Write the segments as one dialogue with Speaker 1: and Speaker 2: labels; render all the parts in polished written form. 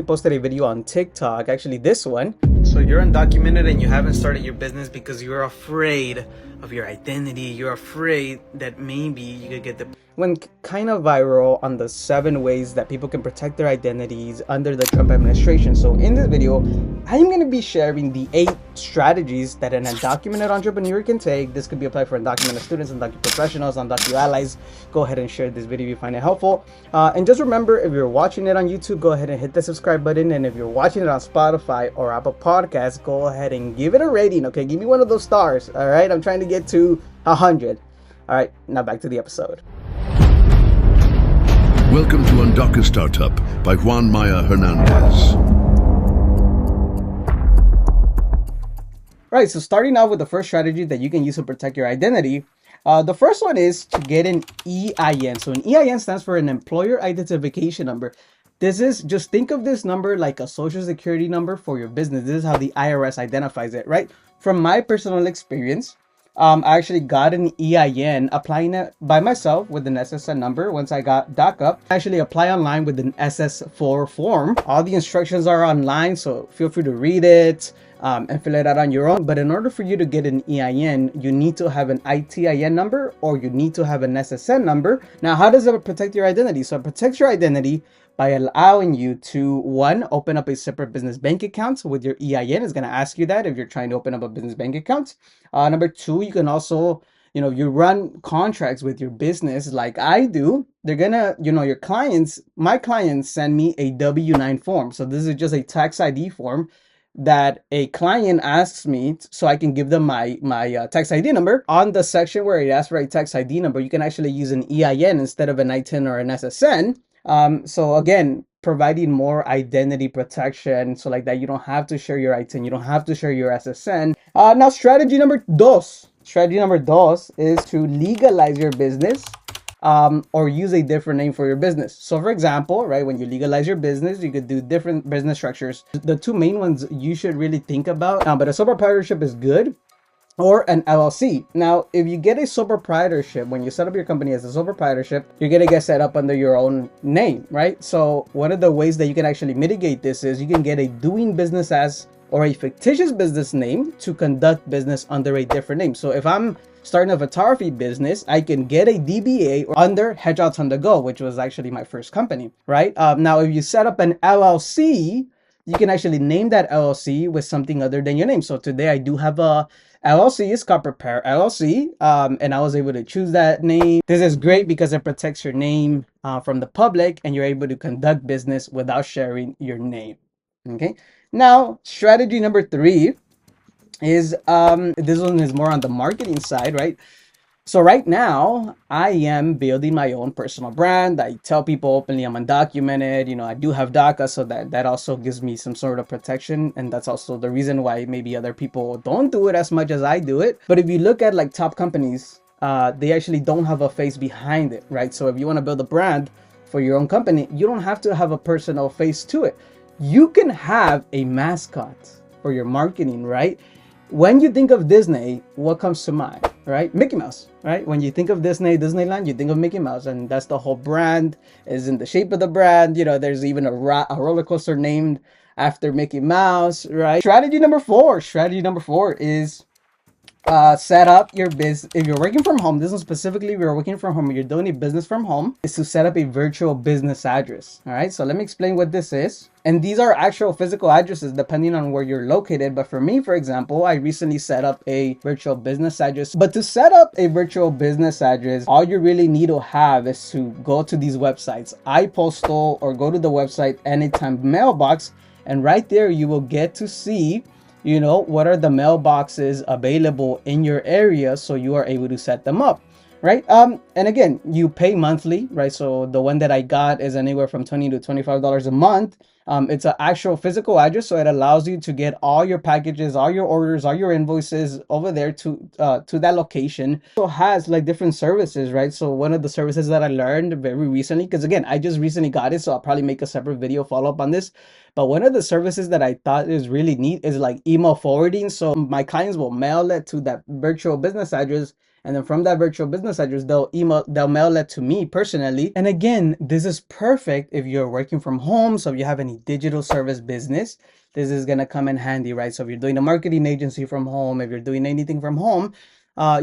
Speaker 1: Posted a video on TikTok, actually this one.
Speaker 2: So you're undocumented and you haven't started your business because you're afraid of your identity. You're afraid that maybe you could get the
Speaker 1: Went kind of viral on the 7 ways that people can protect their identities under the Trump administration. So in this video, I'm going to be sharing the 8 strategies that an undocumented entrepreneur can take. This could be applied for undocumented students, undocumented professionals, undocumented allies. Go ahead and share this video if you find it helpful. And just remember, if you're watching it on YouTube, go ahead and hit the subscribe button. And if you're watching it on Spotify or Apple Podcasts, go ahead and give it a rating. Okay, give me one of those stars. All right, I'm trying to get to 100. All right, now back to the episode.
Speaker 3: Welcome to Undocumented Startup by Juan Maya Hernandez.
Speaker 1: Right, so starting out with the first strategy that you can use to protect your identity. The first one is to get an EIN. So an EIN stands for an employer identification number. This is, just think of this number like a social security number for your business. This is how the IRS identifies it, right? From my personal experience, I actually got an EIN applying it by myself with an SSN number. Once I got DACA, I actually apply online with an SS4 form. All the instructions are online, so feel free to read it and fill it out on your own. But in order for you to get an EIN, you need to have an ITIN number or you need to have an SSN number. Now, how does it protect your identity? So it protects your identity by allowing you to, 1, open up a separate business bank account with your EIN. It's going to ask you that if you're trying to open up a business bank account. Number 2, you can also, you run contracts with your business like I do. They're gonna, your clients, my clients send me a W-9 form. So this is just a tax ID form that a client asks me so I can give them my tax ID number. On the section where it asks for a tax ID number, you can actually use an EIN instead of an ITIN or an SSN. So again, providing more identity protection, so like that you don't have to share your ITIN, you don't have to share your SSN. Now strategy number dos is to legalize your business or use a different name for your business. So for example, right, when you legalize your business, you could do different business structures. The 2 main ones you should really think about, but a sole proprietorship is good, or an LLC. Now, if you get a sole proprietorship, when you set up your company as a sole proprietorship, you're gonna get set up under your own name, right? So one of the ways that you can actually mitigate this is you can get a doing business as or a fictitious business name to conduct business under a different name. So if I'm starting a photography business, I can get a DBA under Headshots on the Go, which was actually my first company, right? Now, if you set up an LLC, you can actually name that LLC with something other than your name. So today I do have a LLC, it's called Prepare LLC, and I was able to choose that name. This is great because it protects your name from the public and you're able to conduct business without sharing your name. Okay. Now, strategy number 3 is, this one is more on the marketing side, right? So right now, I am building my own personal brand. I tell people openly I'm undocumented. I do have DACA, so that also gives me some sort of protection. And that's also the reason why maybe other people don't do it as much as I do it. But if you look at like top companies, they actually don't have a face behind it, right? So if you want to build a brand for your own company, you don't have to have a personal face to it. You can have a mascot for your marketing, right? When you think of Disney, what comes to mind, right? Mickey Mouse, right? When you think of Disneyland, you think of Mickey Mouse, and that's the whole brand is in the shape of the brand. There's even a roller coaster named after Mickey Mouse, right? Strategy number 4 is set up your business. If you're working from home, this is specifically if you're working from home, you're doing a business from home, is to set up a virtual business address. All right, so let me explain what this is. And these are actual physical addresses depending on where you're located. But for me, for example, I recently set up a virtual business address. But to set up a virtual business address, all you really need to have is to go to these websites, iPostal, or go to the website Anytime Mailbox. And right there, you will get to see what are the mailboxes available in your area, so you are able to set them up, right? And again, you pay monthly, right? So the one that I got is anywhere from $20 to $25 a month. It's an actual physical address, so it allows you to get all your packages, all your orders, all your invoices over there to that location. So it has like different services, right? So one of the services that I learned very recently, because again, I just recently got it, so I'll probably make a separate video follow up on this. But one of the services that I thought is really neat is like email forwarding. So my clients will mail it to that virtual business address, And then from that virtual business address, they'll mail it to me personally. And again, this is perfect if you're working from home. So if you have any digital service business, this is gonna come in handy, right? So if you're doing a marketing agency from home, if you're doing anything from home,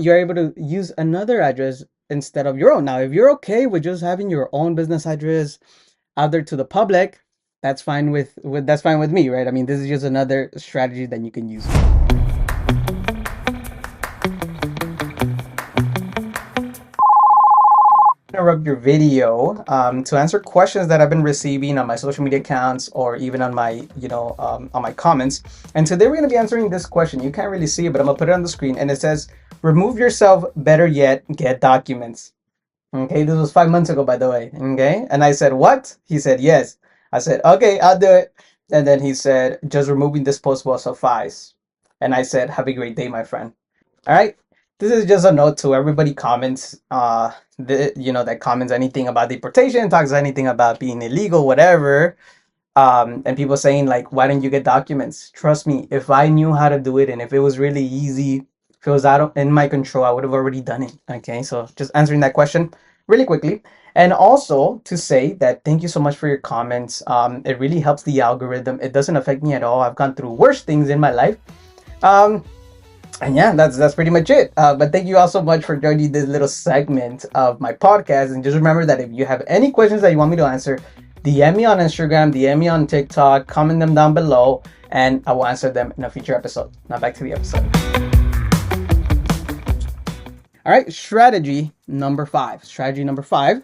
Speaker 1: you're able to use another address instead of your own. Now, if you're okay with just having your own business address out there to the public, that's fine that's fine with me, right? I mean, this is just another strategy that you can use. Interrupt your video to answer questions that I've been receiving on my social media accounts or even on my on my comments. And today we're going to be answering this question. You can't really see it, but I'm gonna put it on the screen, and it says, remove yourself, better yet, get documents. Okay, this was 5 months ago, by the way. Okay, and I said, what? He said, yes. I said, okay, I'll do it. And then he said, just removing this post will suffice. And I said, have a great day, my friend. All right. This is just a note to everybody comments, that comments anything about deportation, talks anything about being illegal, whatever. And people saying like, why didn't you get documents? Trust me, if I knew how to do it and if it was really easy, if it was in my control, I would have already done it. Okay, so just answering that question really quickly. And also to say that thank you so much for your comments. It really helps the algorithm. It doesn't affect me at all. I've gone through worse things in my life. And yeah, that's pretty much it. But thank you all so much for joining this little segment of my podcast. And just remember that if you have any questions that you want me to answer, DM me on Instagram, DM me on TikTok, comment them down below, and I will answer them in a future episode. Now back to the episode. All right, strategy number 5. Strategy number 5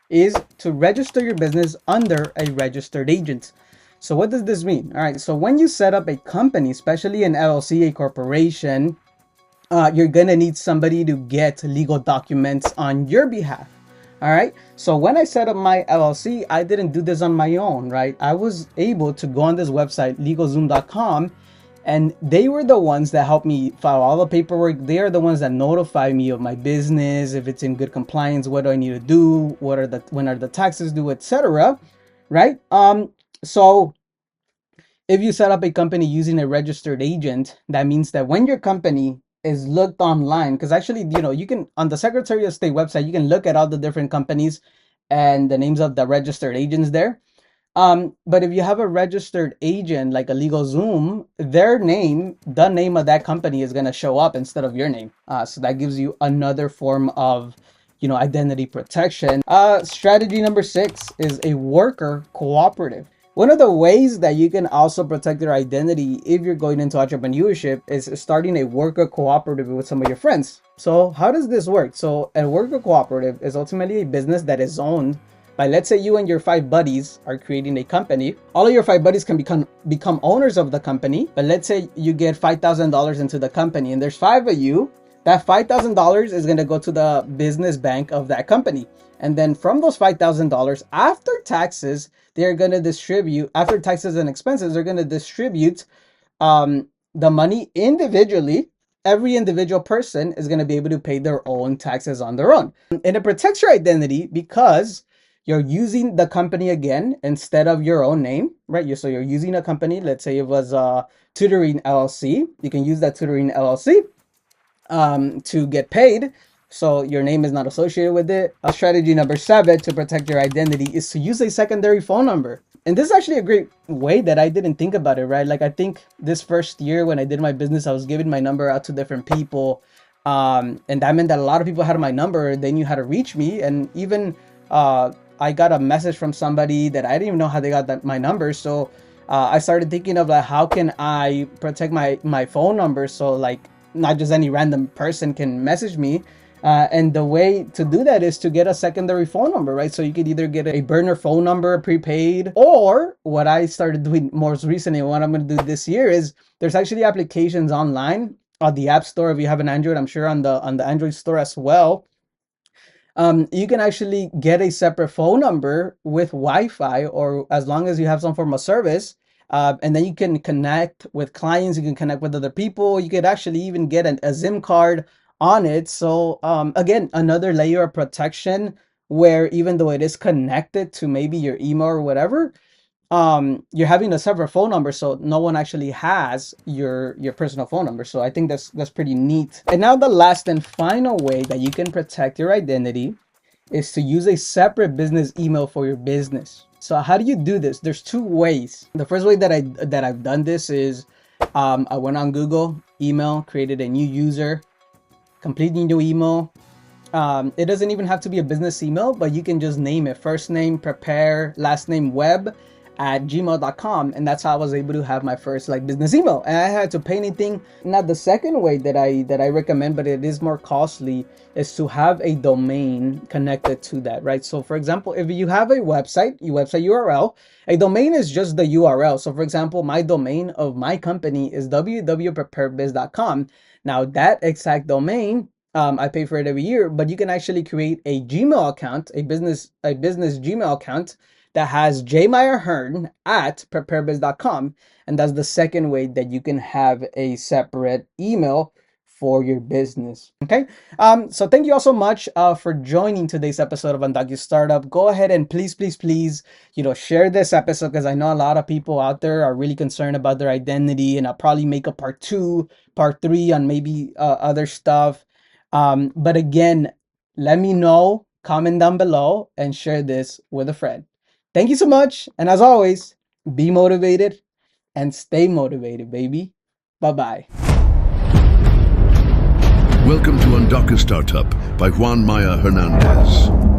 Speaker 1: is to register your business under a registered agent. So what does this mean? All right, so when you set up a company, especially an LLC, a corporation, you're gonna need somebody to get legal documents on your behalf. All right, so when I set up my LLC, I didn't do this on my own, right? I was able to go on this website, legalzoom.com, and they were the ones that helped me file all the paperwork. They are the ones that notify me of my business, if it's in good compliance, what do I need to do, when are the taxes due, etc. Right? So if you set up a company using a registered agent, that means that when your company is looked online, because actually, you can, on the Secretary of State website, you can look at all the different companies and the names of the registered agents there. But if you have a registered agent like a LegalZoom, their name, the name of that company is going to show up instead of your name. So that gives you another form of, identity protection. Strategy number 6 is a worker cooperative. One of the ways that you can also protect your identity if you're going into entrepreneurship is starting a worker cooperative with some of your friends. So how does this work? So a worker cooperative is ultimately a business that is owned by, let's say you and your 5 buddies are creating a company. All of your 5 buddies can become owners of the company, but let's say you get $5,000 into the company and there's 5 of you. That $5,000 is going to go to the business bank of that company. And then from those $5,000 after taxes, they're going to distribute, after taxes and expenses, they're going to distribute the money individually. Every individual person is going to be able to pay their own taxes on their own. And it protects your identity because you're using the company again instead of your own name, right? So you're using a company. Let's say it was Tutoring LLC. You can use that Tutoring LLC to get paid, so your name is not associated with it. Strategy number 7 to protect your identity is to use a secondary phone number. And this is actually a great way that I didn't think about it, right? Like, I think this first year when I did my business, I was giving my number out to different people. And that meant that a lot of people had my number. They knew how to reach me. And even I got a message from somebody that I didn't even know how they got my number. So I started thinking of like, how can I protect my phone number so like not just any random person can message me. And the way to do that is to get a secondary phone number, right? So you could either get a burner phone number prepaid, or what I started doing most recently, and what I'm going to do this year is there's actually applications online on the App Store. If you have an Android, I'm sure on the Android store as well. You can actually get a separate phone number with Wi-Fi, or as long as you have some form of service. And then you can connect with clients, you can connect with other people, you could actually even get a SIM card on it. So again, another layer of protection where even though it is connected to maybe your email or whatever, you're having a separate phone number, so no one actually has your personal phone number. So I think that's pretty neat. And now the last and final way that you can protect your identity is to use a separate business email for your business. So how do you do this? There's two ways. The first way that I've done this is I went on Google email, created a new user, completely new email. It doesn't even have to be a business email, but you can just name it first name prepare last name web at gmail.com, and that's how I was able to have my first like business email, and I had to pay anything. Now the second way that I recommend, but it is more costly, is to have a domain connected to that, right? So for example, if you have a website, your website URL, a domain is just the URL. So for example, my domain of my company is www.preparebiz.com. Now that exact domain, I pay for it every year, but you can actually create a Gmail account, a business Gmail account that has jmeyerhearn at preparebiz.com, and that's the second way that you can have a separate email for your business. Okay, so thank you all so much for joining today's episode of Undocumented Startup. Go ahead and please, share this episode, because I know a lot of people out there are really concerned about their identity, and I'll probably make a part 2, part 3 on maybe other stuff. But again, let me know, comment down below, and share this with a friend. Thank you so much. And as always, be motivated and stay motivated, baby. Bye-bye.
Speaker 3: Welcome to Undocumented Startup by Juan Maya Hernandez.